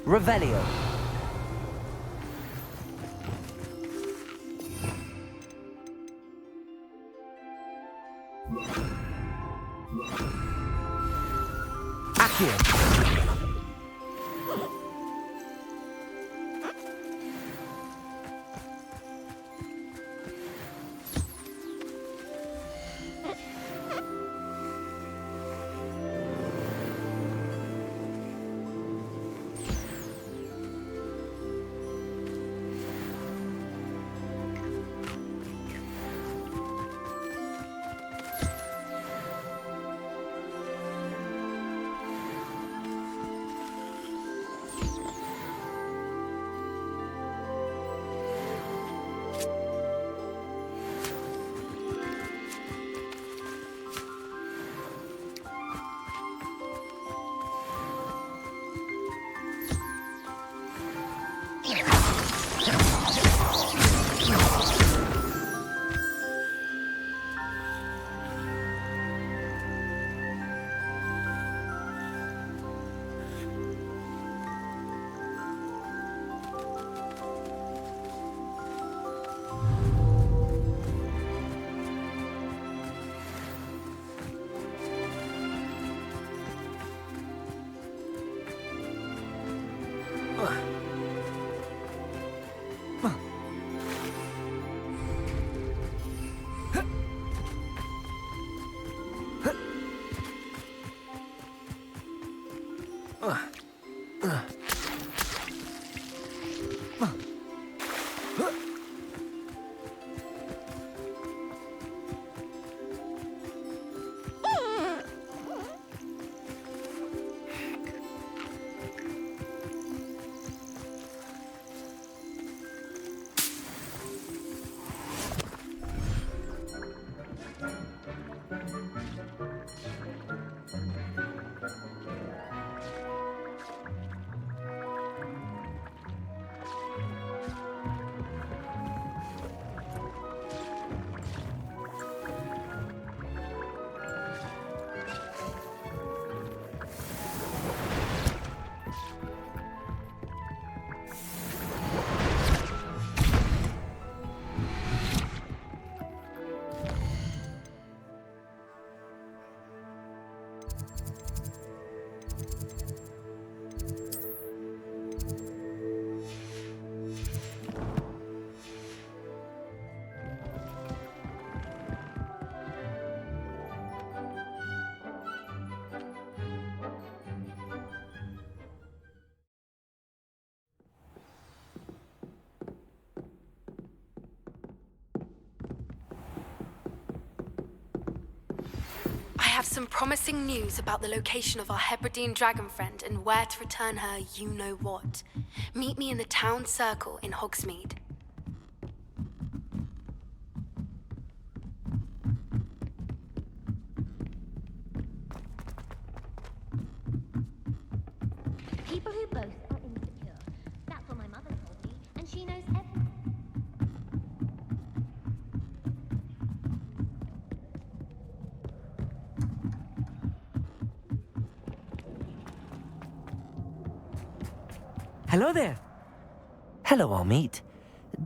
Revelio. Accio. have some promising news about the location of our Hebridean dragon friend and where to return her you-know-what. Meet me in the town circle in Hogsmeade. People who boast are insecure. That's what my mother told me, and she knows everything. Hello there. Hello, Amit.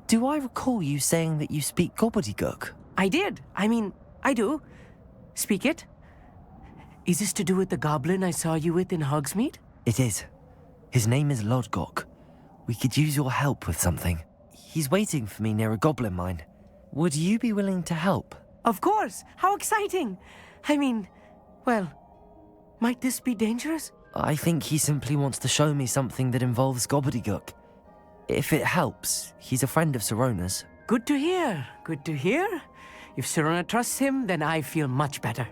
Do I recall you saying that you speak gobbledygook? I did. I do. Speak it. Is this to do with the goblin I saw you with in Hogsmeade? It is. His name is Lodgok. We could use your help with something. He's waiting for me near a goblin mine. Would you be willing to help? Of course. How exciting. Well, might this be dangerous? I think he simply wants to show me something that involves gobbledygook. If it helps, he's a friend of Sirona's. Good to hear. Good to hear. If Sirona trusts him, then I feel much better.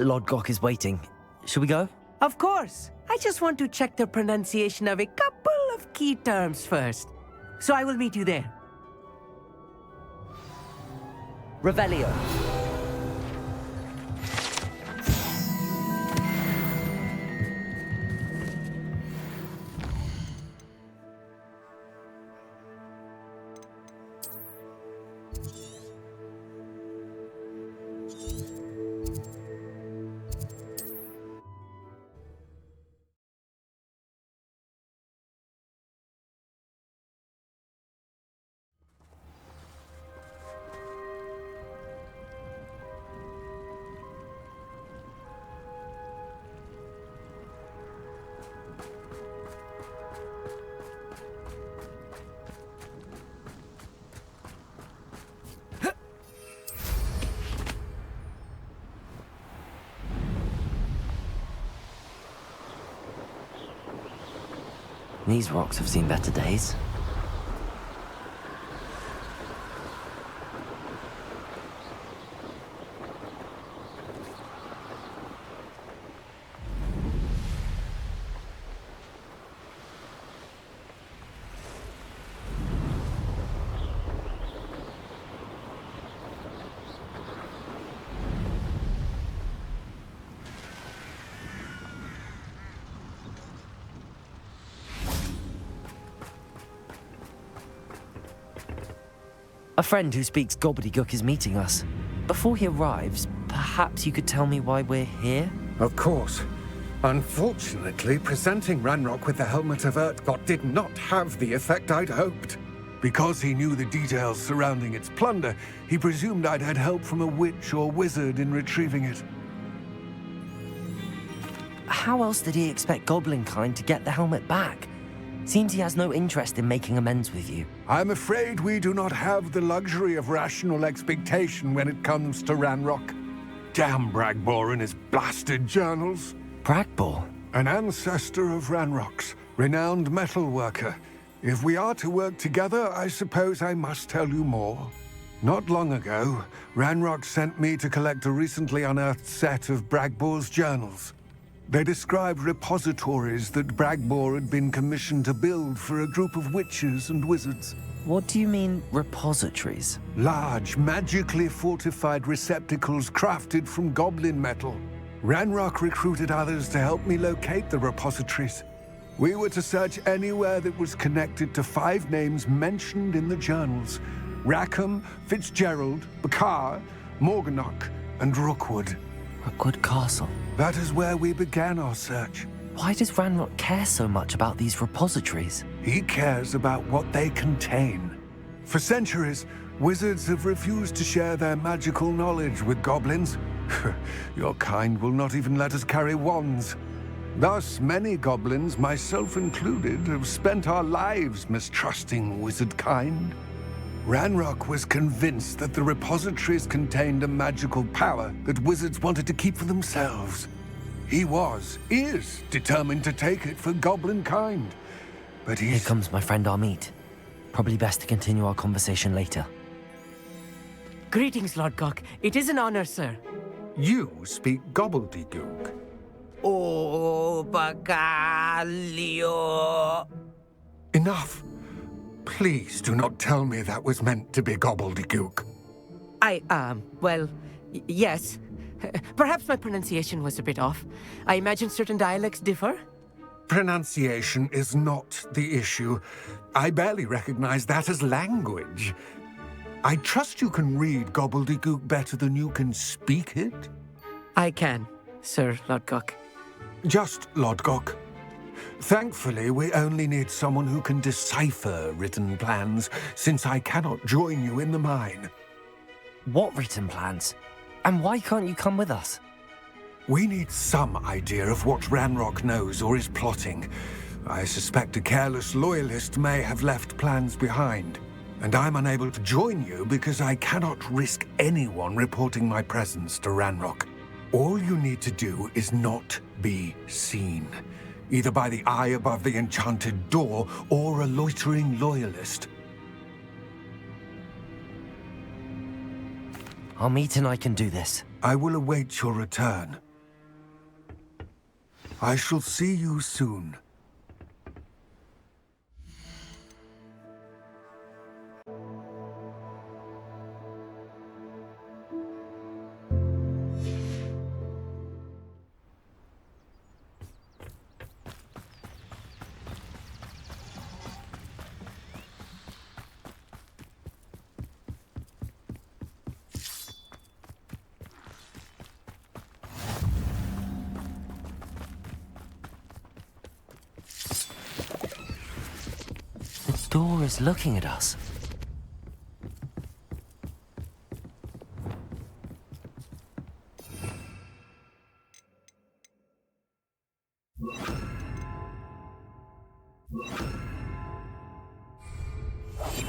Lodgok is waiting. Shall we go? Of course. I just want to check the pronunciation of a couple of key terms first. So I will meet you there. Revelio. These rocks have seen better days. A friend who speaks gobbledygook is meeting us. Before he arrives, perhaps you could tell me why we're here? Of course. Unfortunately, presenting Ranrock with the Helmet of Urtkot did not have the effect I'd hoped. Because he knew the details surrounding its plunder, he presumed I'd had help from a witch or wizard in retrieving it. How else did he expect Goblinkind to get the helmet back? Seems he has no interest in making amends with you. I'm afraid we do not have the luxury of rational expectation when it comes to Ranrock. Damn Bragbor and his blasted journals. Bragbor? An ancestor of Ranrock's, renowned metalworker. If we are to work together, I suppose I must tell you more. Not long ago, Ranrock sent me to collect a recently unearthed set of Bragbor's journals. They described repositories that Bragbor had been commissioned to build for a group of witches and wizards. What do you mean, repositories? Large, magically fortified receptacles crafted from goblin metal. Ranrock recruited others to help me locate the repositories. We were to search anywhere that was connected to 5 names mentioned in the journals: Rackham, Fitzgerald, Bakar, Morganach, and Rookwood. Rookwood Castle. That is where we began our search. Why does Ranrock care so much about these repositories? He cares about what they contain. For centuries, wizards have refused to share their magical knowledge with goblins. Your kind will not even let us carry wands. Thus, many goblins, myself included, have spent our lives mistrusting wizard kind. Ranrock was convinced that the repositories contained a magical power that wizards wanted to keep for themselves. He is determined to take it for goblin kind. But Here comes my friend Amit. Probably best to continue our conversation later. Greetings, Lord Cock. It is an honor, sir. You speak gobbledygook. Oh, Bacalio. Enough. Please do not tell me that was meant to be gobbledygook. Well, yes. Perhaps my pronunciation was a bit off. I imagine certain dialects differ. Pronunciation is not the issue. I barely recognize that as language. I trust you can read gobbledygook better than you can speak it? I can, Sir Lodgok. Just Lodgok. Thankfully, we only need someone who can decipher written plans, since I cannot join you in the mine. What written plans? And why can't you come with us? We need some idea of what Ranrock knows or is plotting. I suspect a careless loyalist may have left plans behind. And I'm unable to join you because I cannot risk anyone reporting my presence to Ranrock. All you need to do is not be seen, either by the eye above the enchanted door or a loitering loyalist. Our meet and I can do this. I will await your return. I shall see you soon. The door is looking at us.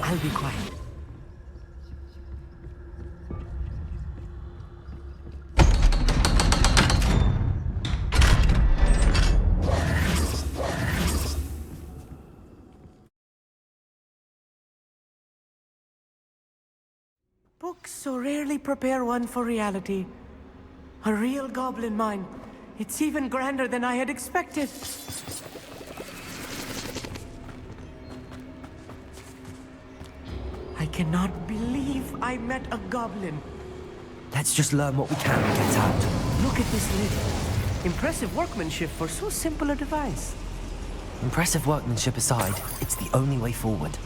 I'll be quiet. Books so rarely prepare one for reality. A real goblin mine. It's even grander than I had expected. I cannot believe I met a goblin. Let's just learn what we can and get out. Look at this lid. Impressive workmanship for so simple a device. Impressive workmanship aside, it's the only way forward.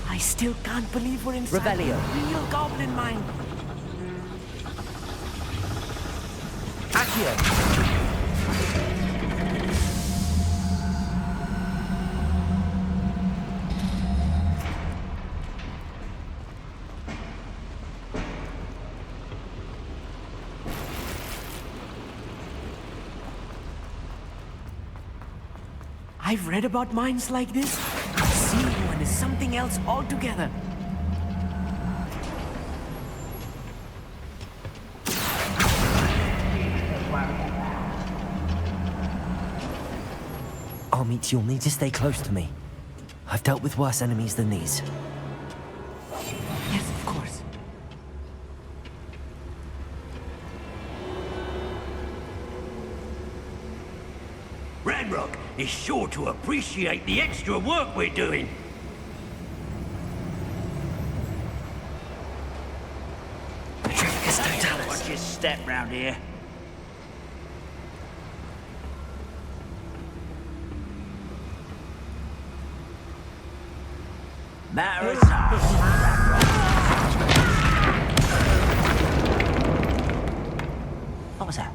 I still can't believe we're inside Revelio. a real goblin mine. Accio! I've read about mines like this. Seeing one is something else altogether. Armit, you'll need to stay close to me. I've dealt with worse enemies than these. Yes, of course. Ranrock is sure to appreciate the extra work we're doing. Petrificus totalis. Watch your step round here. Matter of time. What was that?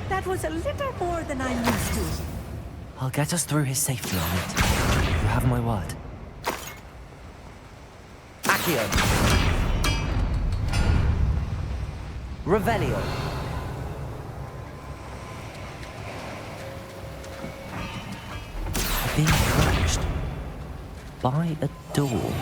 That was a little more than I'm used to. I'll get us through his safety, Armit. You have my word. Accio! Revelio. Being approached by a door.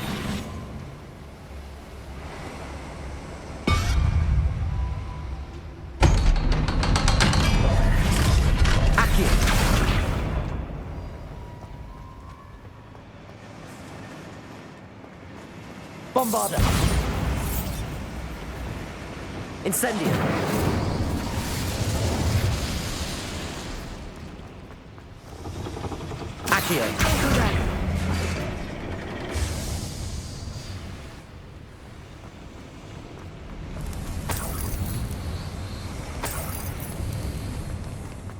Accio. Bombarda. Incendio. Accio.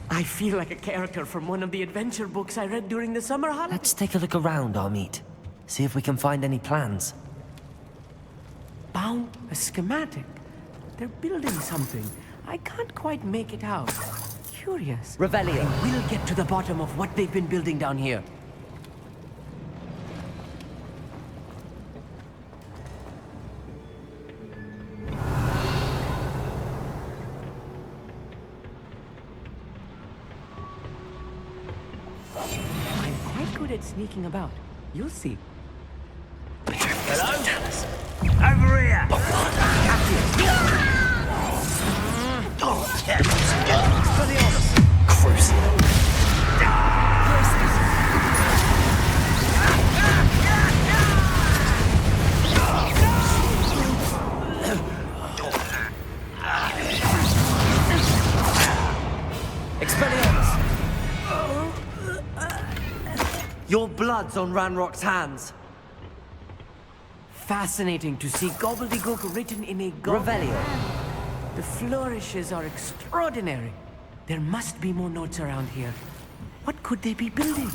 I feel like a character from one of the adventure books I read during the summer holidays. Let's take a look around, Amit. See if we can find any plans. Found a schematic. They're building something. I can't quite make it out. Curious. Revelio. We'll get to the bottom of what they've been building down here. I'm quite good at sneaking about. You'll see. Hello? Over here! Expelliarmus! Your blood's on Ranrock's hands. Fascinating to see gobbledygook written in a goblin. Revelio. The flourishes are extraordinary. There must be more notes around here. What could they be building?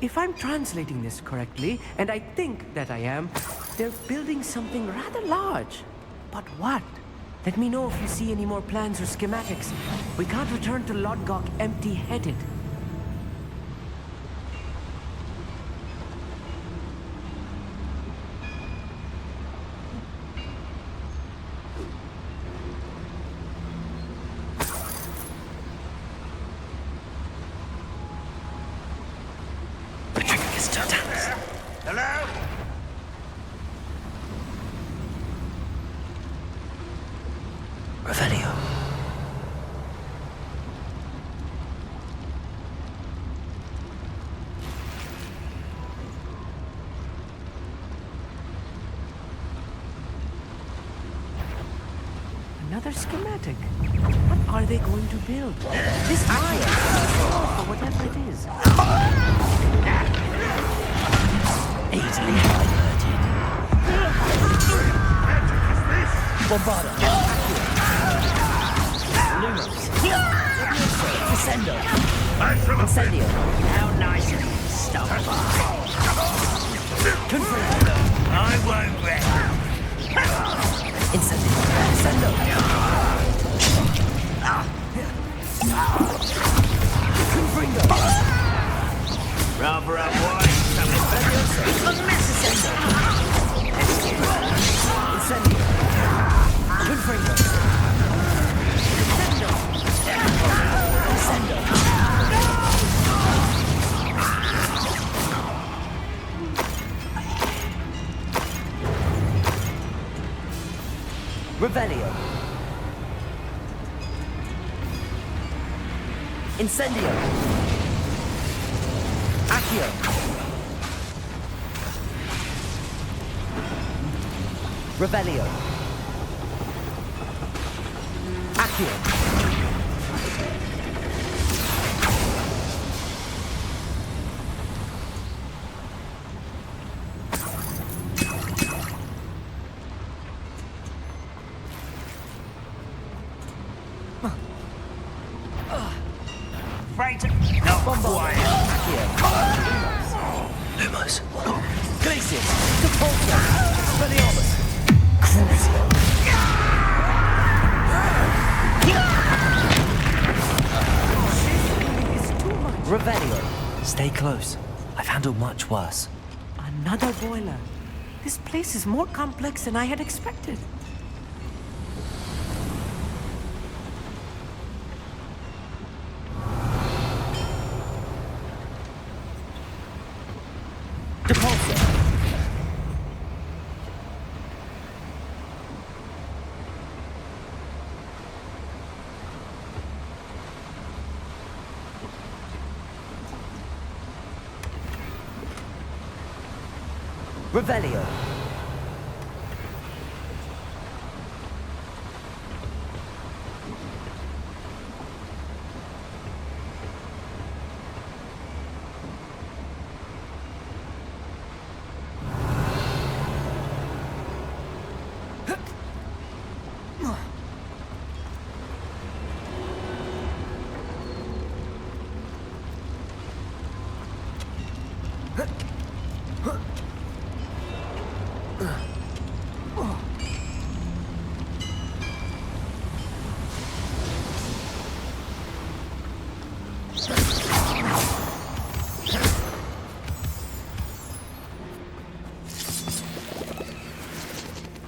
If I'm translating this correctly, and I think that I am, they're building something rather large. But what? Let me know if you see any more plans or schematics. We can't return to Lodgok empty-headed. Hello? Revelio. Another schematic. What are they going to build? This mine for whatever it is. Easily diverted. Bombarda. Lumos. Descendo. Incendio. How nice of you to stop by. Confirm. I won't rest. Incendio. Descendo. Confringo. Rather unwise. Incendio. Confringo. Descendo. Revelio. Incendio. Accio. Revelio. Accio. traitor? Not quite. Lumos. Glacius. Depulso. Expelliarmus. Crucio. Revelio. Stay close. I've handled much worse. Another boiler. This place is more complex than I had expected. Depulso. Revelio.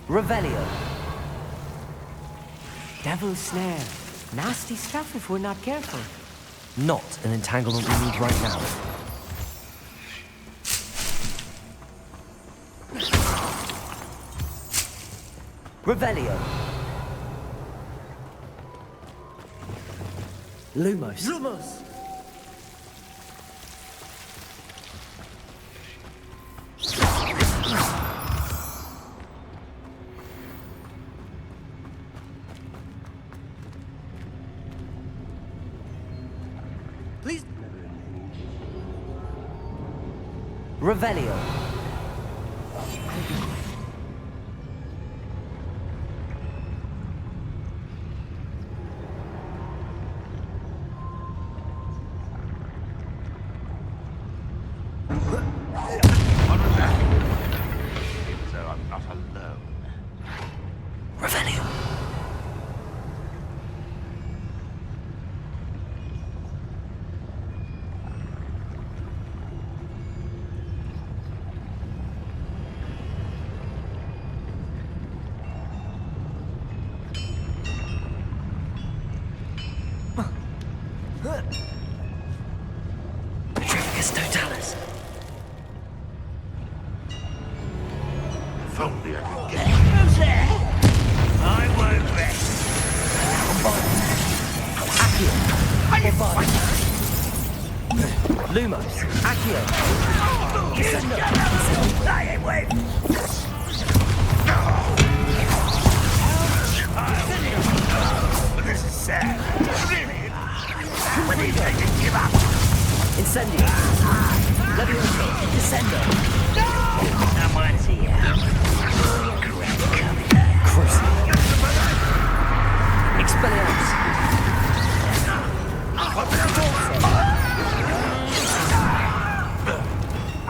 Revelio. Devil's snare. Nasty stuff if we're not careful. Not an entanglement we need right now. Revelio. Lumos. Lumos! Please. Revelio. So I'm not alone. Revelio. Petrificus totalis. If only I could get who's there? I won't rest. Accio. Lumos. Accio. Flying wave. This is sad. Really? When they just give up. Incendio. Levioso. Descendo. Someone's here. Crucio. Expelliarmus.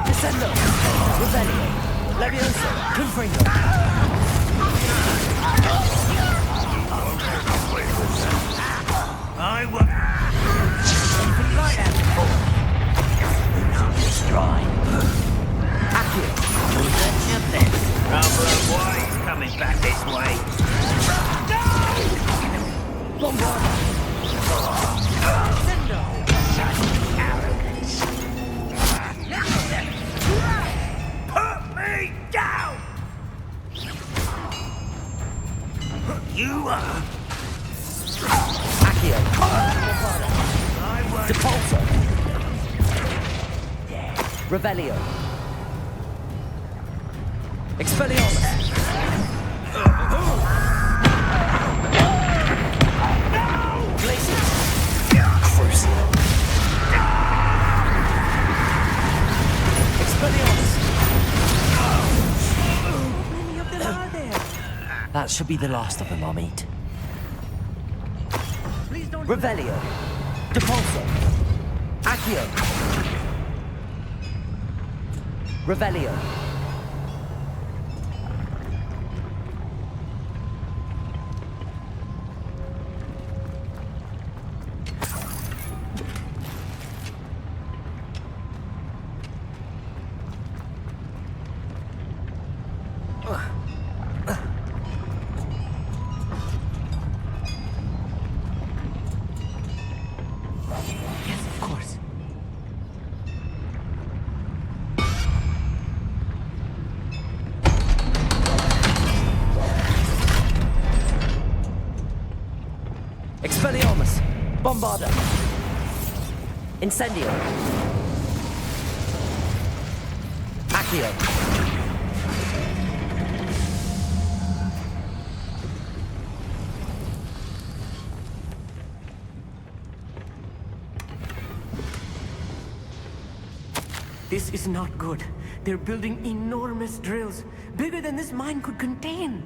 Descendo. Revelio. Levioso. Confringo. I will. Anything like that before? Destroy. Accio. Such a mess. Problem why he's coming back this way. Bombarda. Such arrogance. Put me down! You are. Accio. Depulso. Revelio. Expelliarmus. Glacius. Crucio. Expelliarmus. How many of them are there? That should be the last of them I'll meet. Please don't. Revelio. Depulso. Accio. Revelio. Yes, of course. Expelliarmus. Bombarda. Incendio. Accio. This is not good. They're building enormous drills, bigger than this mine could contain.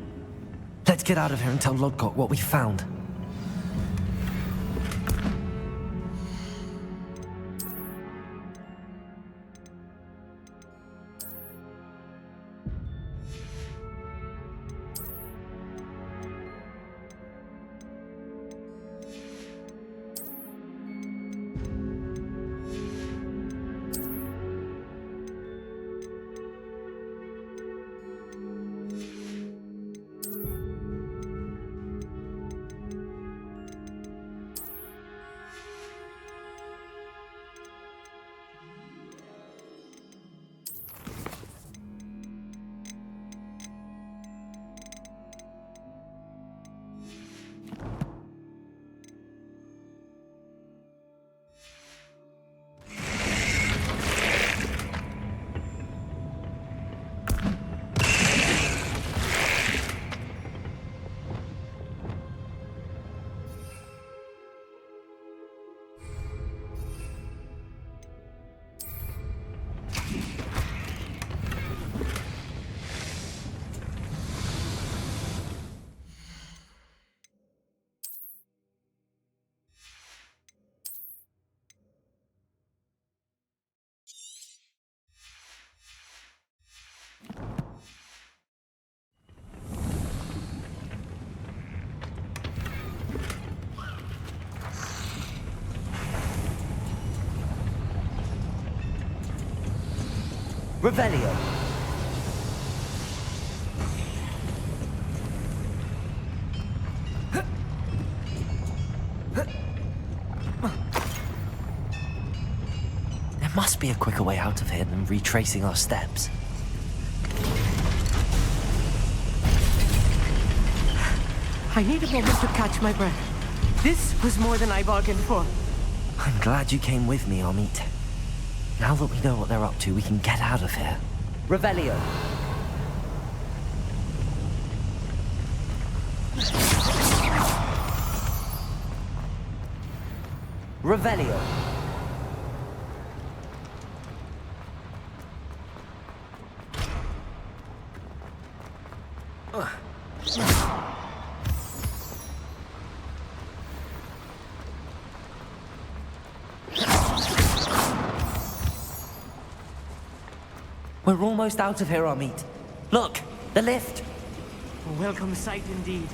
Let's get out of here and tell Lodgok what we found. Revelio. There must be a quicker way out of here than retracing our steps. I need a moment to catch my breath. This was more than I bargained for. I'm glad you came with me, Amit. Now that we know what they're up to, we can get out of here. Revelio. Revelio. We're almost out of here, Amit. Look, the lift. A welcome sight indeed.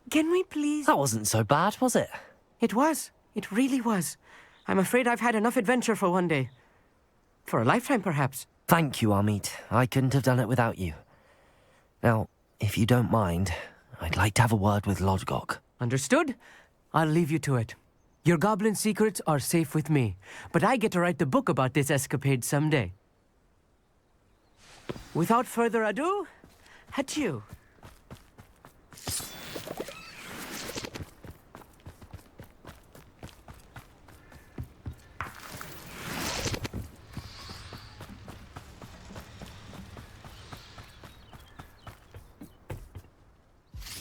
Can we please... That wasn't so bad, was it? It was. It really was. I'm afraid I've had enough adventure for one day. For a lifetime, perhaps. Thank you, Amit. I couldn't have done it without you. Now, if you don't mind, I'd like to have a word with Lodgok. Understood? I'll leave you to it. Your goblin secrets are safe with me, but I get to write the book about this escapade someday. Without further ado, adieu.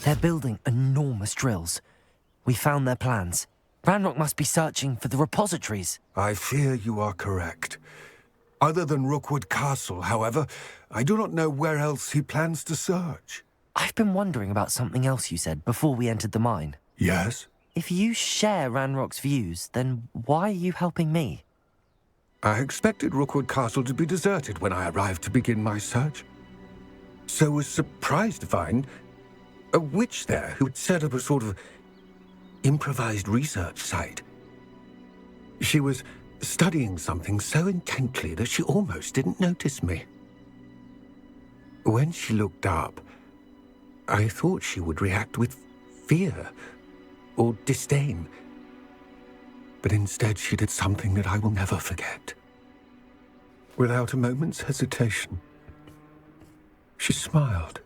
They're building enormous drills. We found their plans. Ranrock must be searching for the repositories. I fear you are correct. Other than Rookwood Castle, however, I do not know where else he plans to search. I've been wondering about something else you said before we entered the mine. Yes? If you share Ranrock's views, then why are you helping me? I expected Rookwood Castle to be deserted when I arrived to begin my search. So was surprised to find a witch there who had set up a sort of improvised research site. She was studying something so intently that she almost didn't notice me. When she looked up, I thought she would react with fear or disdain. But instead she did something that I will never forget. Without a moment's hesitation, she smiled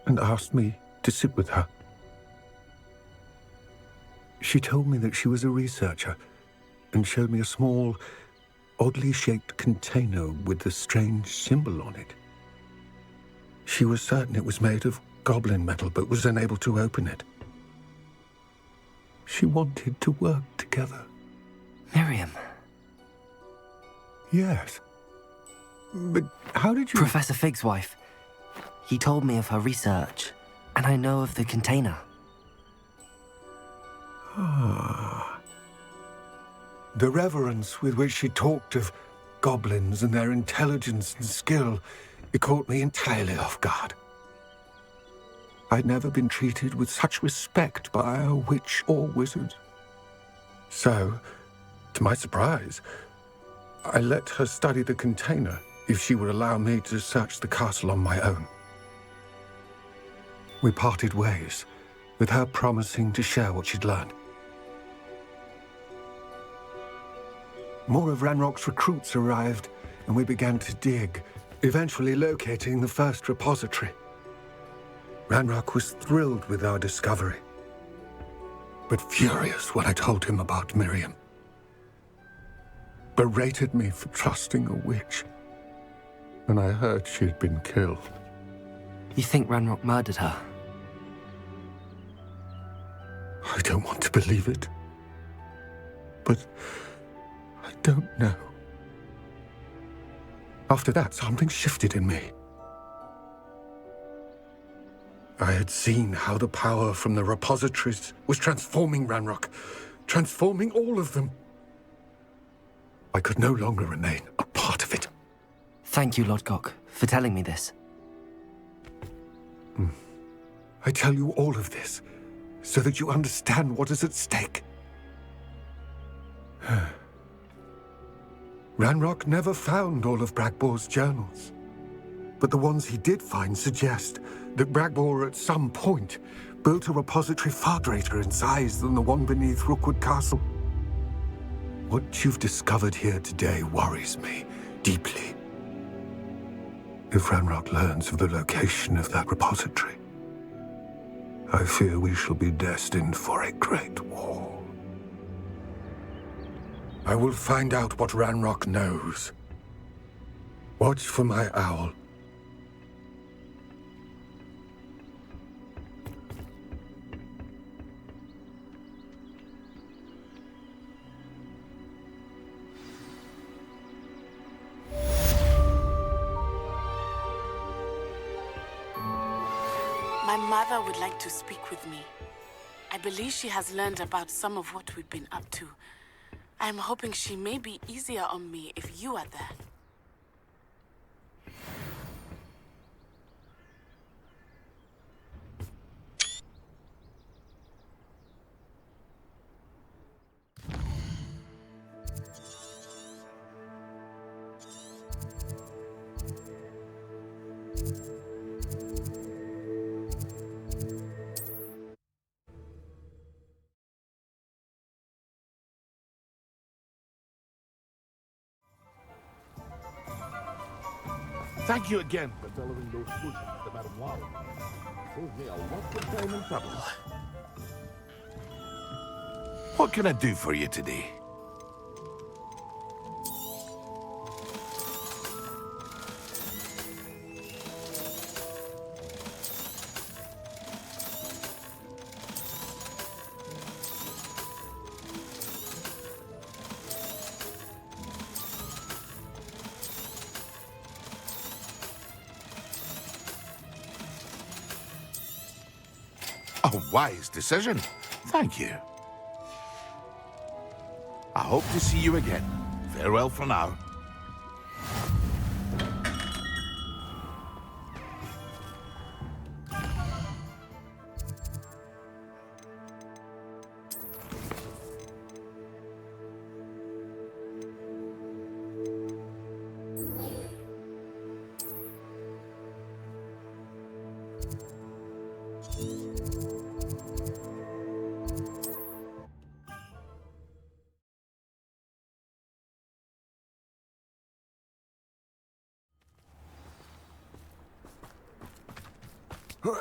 and asked me to sit with her. She told me that she was a researcher and showed me a small, oddly shaped container with a strange symbol on it. She was certain it was made of goblin metal, but was unable to open it. She wanted to work together. Miriam. Yes. But how did you... Professor Fig's wife. He told me of her research, and I know of the container. Ah. The reverence with which she talked of goblins and their intelligence and skill, it caught me entirely off guard. I'd never been treated with such respect by a witch or wizard. So, to my surprise, I let her study the container if she would allow me to search the castle on my own. We parted ways, with her promising to share what she'd learned. More of Ranrock's recruits arrived, and we began to dig, eventually locating the first repository. Ranrock was thrilled with our discovery, but furious when I told him about Miriam. Berated me for trusting a witch, and I heard she'd been killed. You think Ranrock murdered her? I don't want to believe it, but I don't know. After that, something shifted in me. I had seen how the power from the repositories was transforming Ranrock, transforming all of them. I could no longer remain a part of it. Thank you, Lodgok, for telling me this. I tell you all of this so that you understand what is at stake. Ranrock never found all of Bragbor's journals, but the ones he did find suggest that Bragbor at some point built a repository far greater in size than the one beneath Rookwood Castle. What you've discovered here today worries me deeply. If Ranrock learns of the location of that repository, I fear we shall be destined for a great war. I will find out what Ranrock knows. Watch for my owl. My mother would like to speak with me. I believe she has learned about some of what we've been up to. I am hoping she may be easier on me if you are there. Thank you again for delivering those solutions to Madame Wow. Saved me a lot of time and trouble. What can I do for you today? A wise decision. Thank you. I hope to see you again. Farewell for now.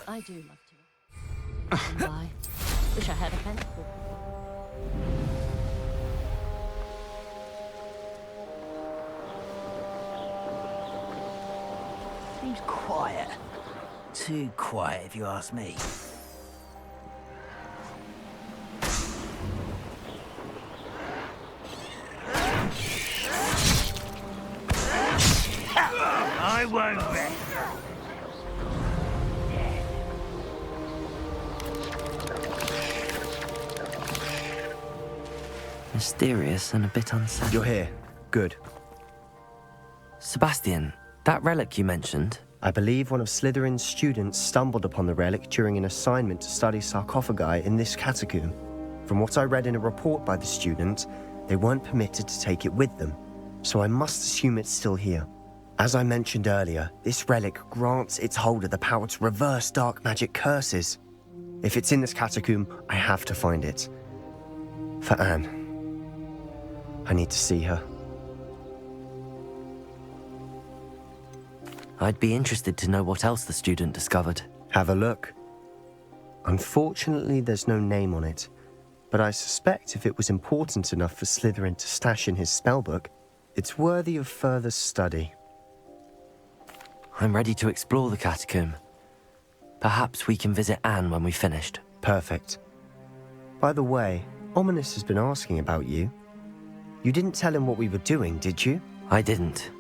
I do love to. Why? Wish I had a pencil. Seems quiet. Too quiet, if you ask me. I won't rest. Mysterious and a bit unsettling. You're here. Good. Sebastian, that relic you mentioned. I believe one of Slytherin's students stumbled upon the relic during an assignment to study sarcophagi in this catacomb. From what I read in a report by the student, they weren't permitted to take it with them, so I must assume it's still here. As I mentioned earlier, this relic grants its holder the power to reverse dark magic curses. If it's in this catacomb, I have to find it. For Anne. I need to see her. I'd be interested to know what else the student discovered. Have a look. Unfortunately, there's no name on it, but I suspect if it was important enough for Slytherin to stash in his spellbook, it's worthy of further study. I'm ready to explore the catacomb. Perhaps we can visit Anne when we've finished. Perfect. By the way, Ominous has been asking about you. You didn't tell him what we were doing, did you? I didn't.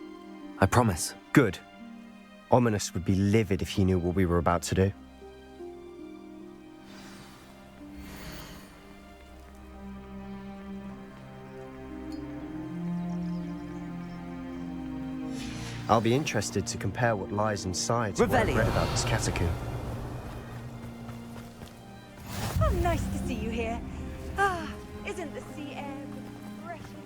I promise. Good. Ominous would be livid if he knew what we were about to do. I'll be interested to compare what lies inside to what I've read about this catacomb. Oh, nice to see you here. Ah, isn't the sea air refreshing?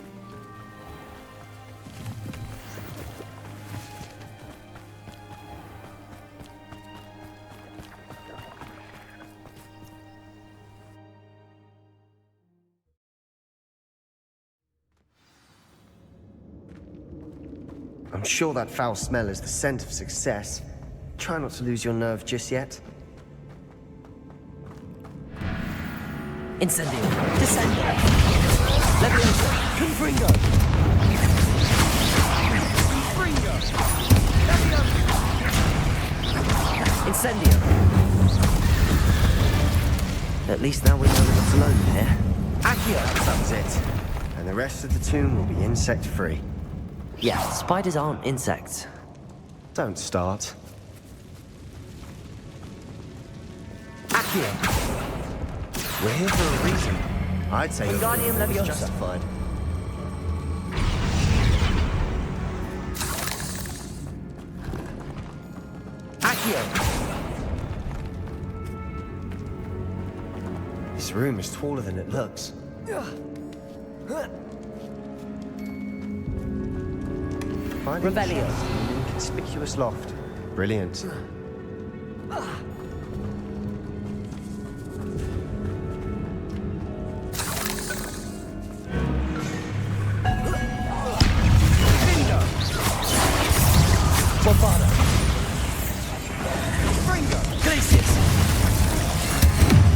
I'm sure that foul smell is the scent of success. Try not to lose your nerve just yet. Incendio. Descendio. Leviosa. Confringo. Confringo. Leviosa. Incendio. At least now we know we're not alone here. Accio. That was it. And the rest of the tomb will be insect-free. Yeah, spiders aren't insects. Don't start. Accio. We're here for a reason. I'd say Wingardium it's Leviosa. justified. Accio. This room is taller than it looks. Finding Revelio. an inconspicuous loft. Brilliant. Bombada. Fringo. Glacius.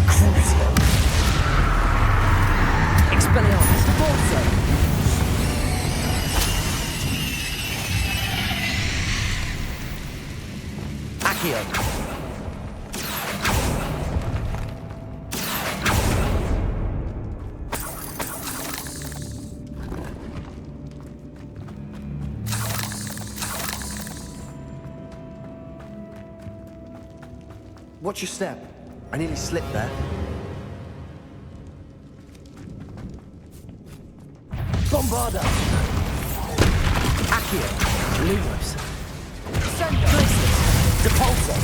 Crucio. Expelliarmus. Bolso. Accio. Watch your step. I nearly slipped there. Bombarda! Accio! Lumos! Places! Depulso!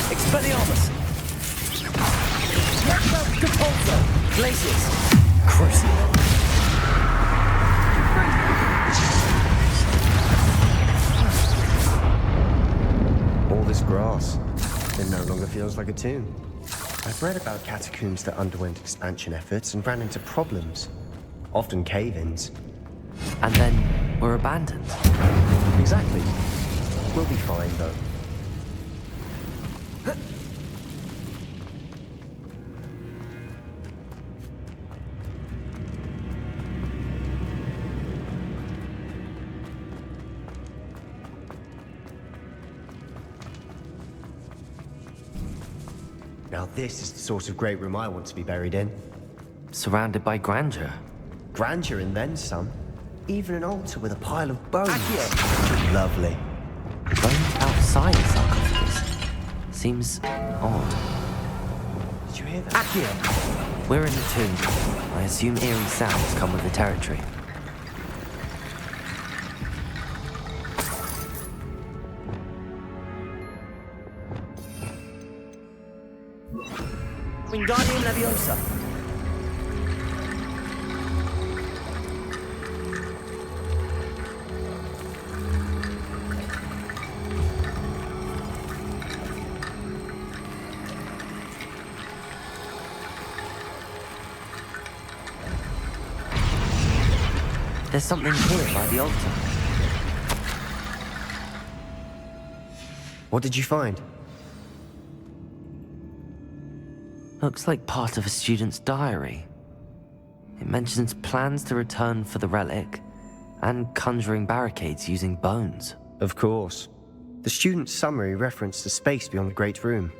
Expelliarmus! Depulso! Glacius! Crucible! All this grass, it no longer feels like a tomb. I've read about catacombs that underwent expansion efforts and ran into problems, often cave-ins. And then were abandoned. Exactly. We'll be fine, though. Now this is the sort of great room I want to be buried in. Surrounded by grandeur. Grandeur and then some. Even an altar with a pile of bones. Accio! Lovely. Bones outside the sarcophagus. Seems odd. Did you hear that? Accio! We're in the tomb. I assume eerie sounds come with the territory. Wingardium Leviosa! There's something here by the altar. What did you find? Looks like part of a student's diary. It mentions plans to return for the relic and conjuring barricades using bones. Of course. The student's summary referenced the space beyond the Great Room,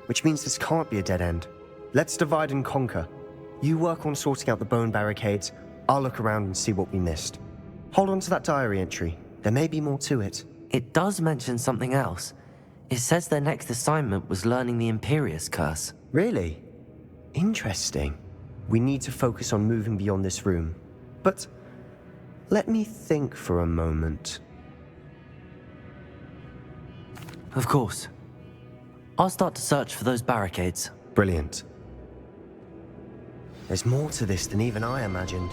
which means this can't be a dead end. Let's divide and conquer. You work on sorting out the bone barricades, I'll look around and see what we missed. Hold on to that diary entry. There may be more to it. It does mention something else. It says their next assignment was learning the Imperius Curse. Really? Interesting. We need to focus on moving beyond this room. But let me think for a moment. Of course. I'll start to search for those barricades. Brilliant. There's more to this than even I imagined.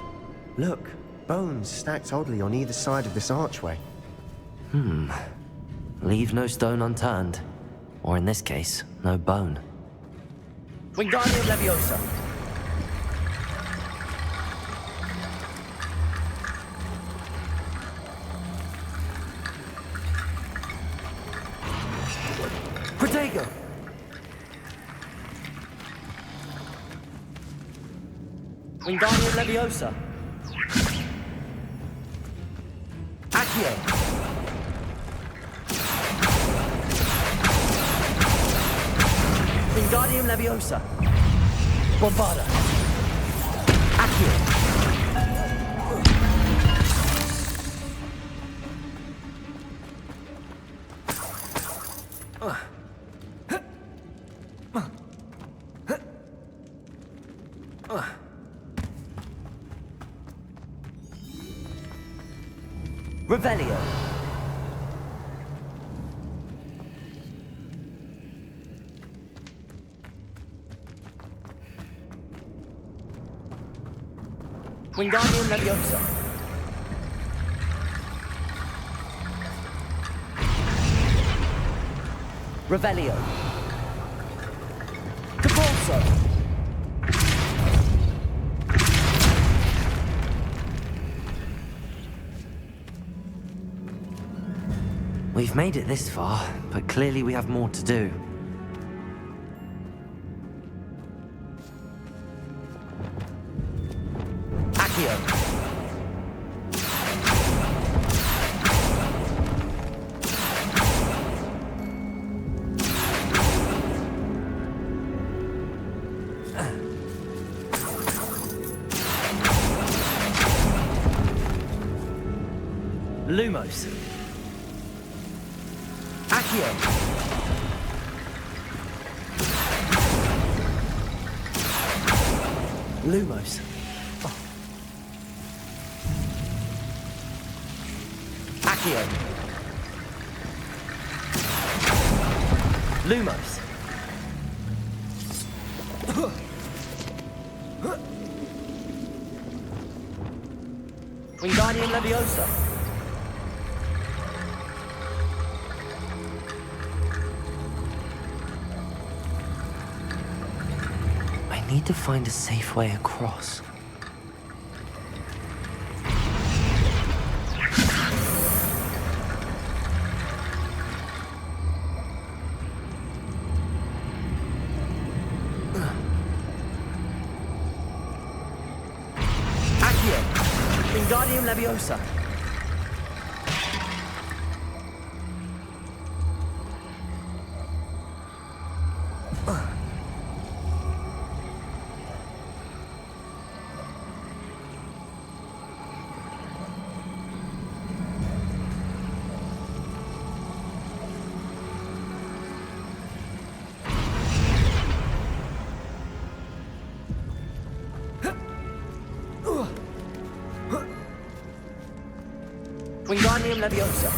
Look, bones stacked oddly on either side of this archway. Leave no stone unturned. Or in this case, no bone. Wingardium Leviosa! Protego! Wingardium Leviosa! Accio! Wingardium Leviosa! Bombarda! Accio! Revelio! Wingardium Leviosa! Revelio! Depulso! We've made it this far, but clearly we have more to do. Accio! Lumos! Accio! Lumos. Oh. Accio! Lumos. Wingardium Leviosa. I need to find a safe way across. Accio! Wingardium Leviosa. Wingardium Leviosa.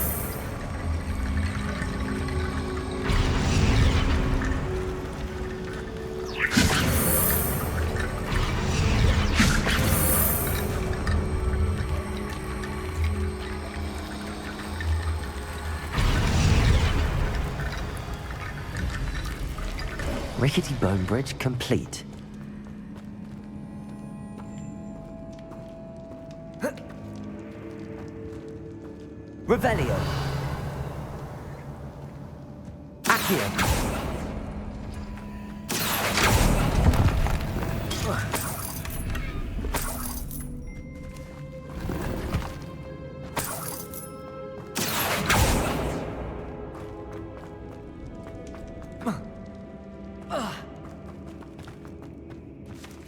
Rickety bone bridge complete. Revelio. Accio.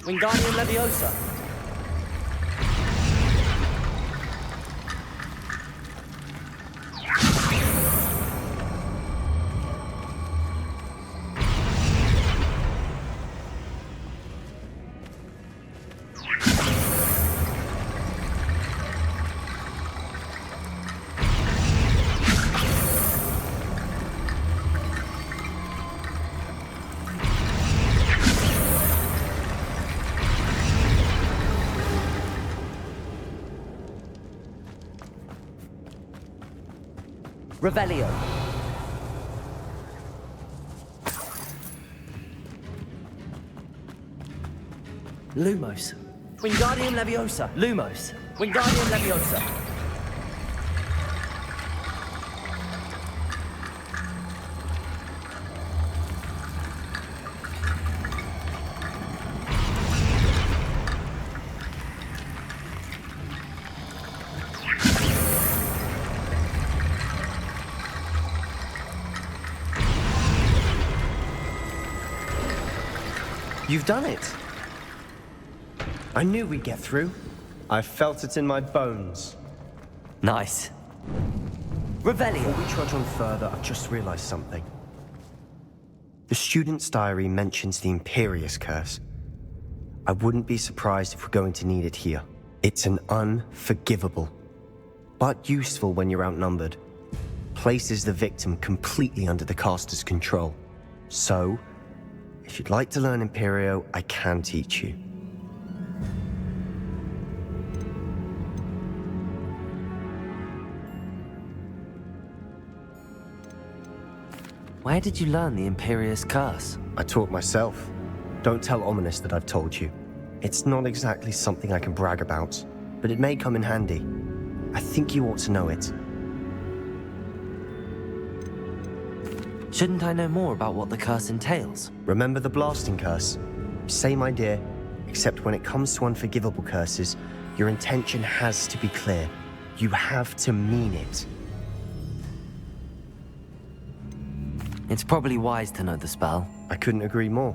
Wingardium Leviosa. Revelio. Lumos. Wingardium Leviosa. Lumos. Wingardium Leviosa. You've done it. I knew we'd get through. I felt it in my bones. Nice. Revelio. Before we trudge on further, I've just realized something. The student's diary mentions the Imperious Curse. I wouldn't be surprised if we're going to need it here. It's an unforgivable, but useful when you're outnumbered. Places the victim completely under the caster's control. So, if you'd like to learn Imperio, I can teach you. Where did you learn the Imperious Curse? I taught myself. Don't tell Ominous that I've told you. It's not exactly something I can brag about, but it may come in handy. I think you ought to know it. Shouldn't I know more about what the curse entails? Remember the blasting curse? Same idea, except when it comes to unforgivable curses, your intention has to be clear. You have to mean it. It's probably wise to know the spell. I couldn't agree more.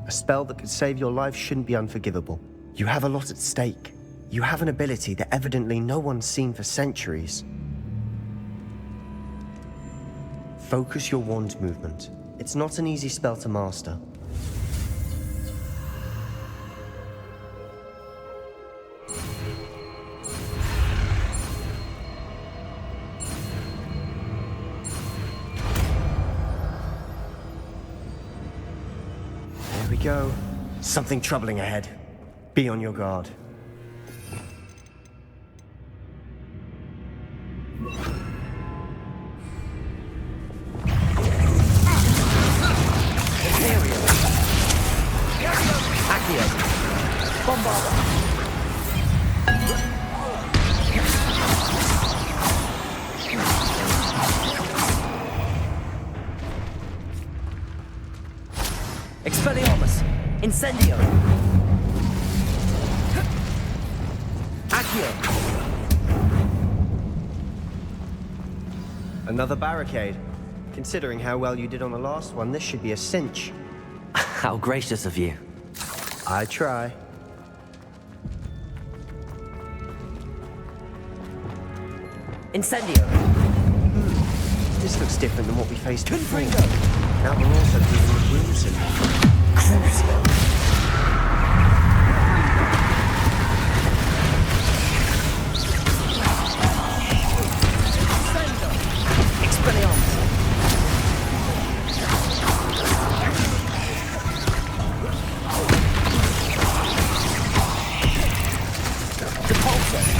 A spell that could save your life shouldn't be unforgivable. You have a lot at stake. You have an ability that evidently no one's seen for centuries. Focus your wand movement. It's not an easy spell to master. There we go. Something troubling ahead. Be on your guard. Expelliarmus! Incendio! Accio! Another barricade. Considering how well you did on the last one, this should be a cinch. How gracious of you. I try. Incendio! This looks different than what we faced before. Now we're also dealing with rooms and Crucio. Expelliarmus! Depulso!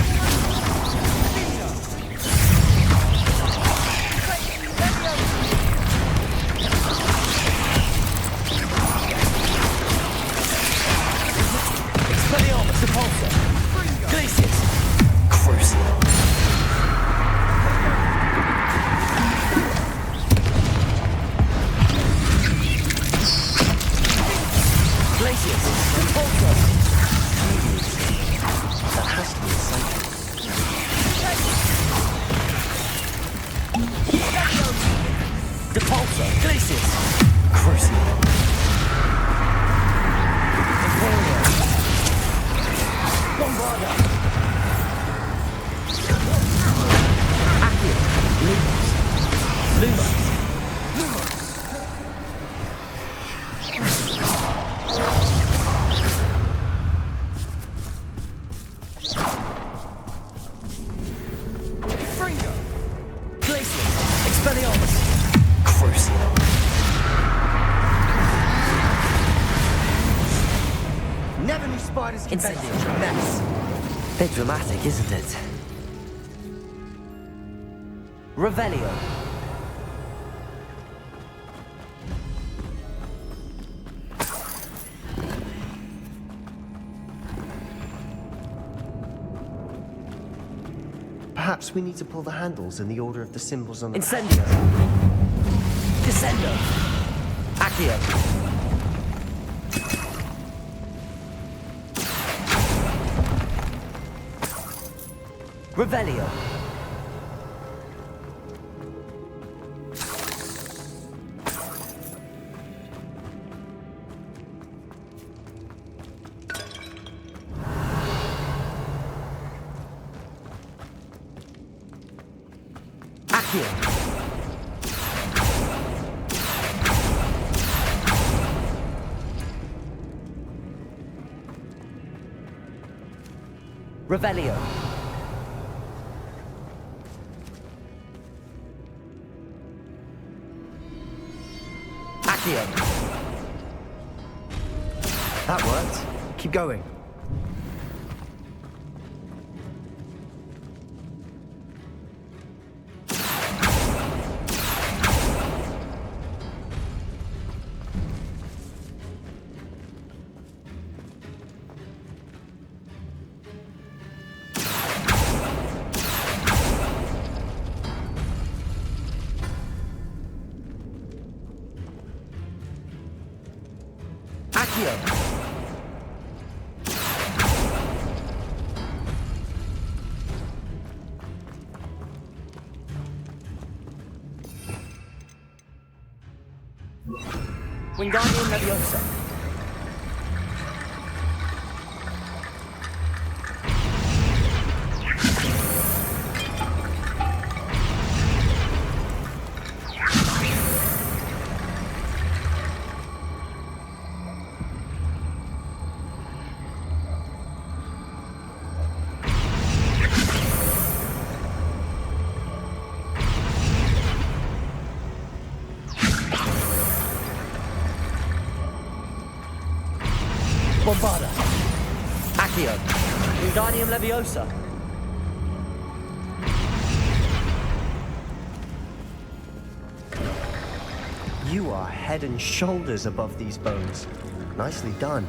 Bit dramatic, isn't it? Revelio. Perhaps we need to pull the handles in the order of the symbols on the... Incendio. Descendo. Accio. Revelio. Accio. Revelio. That worked. Keep going. Wingardium Leviosa. Bombada. Accio. Wingardium Leviosa. You are head and shoulders above these bones. Nicely done.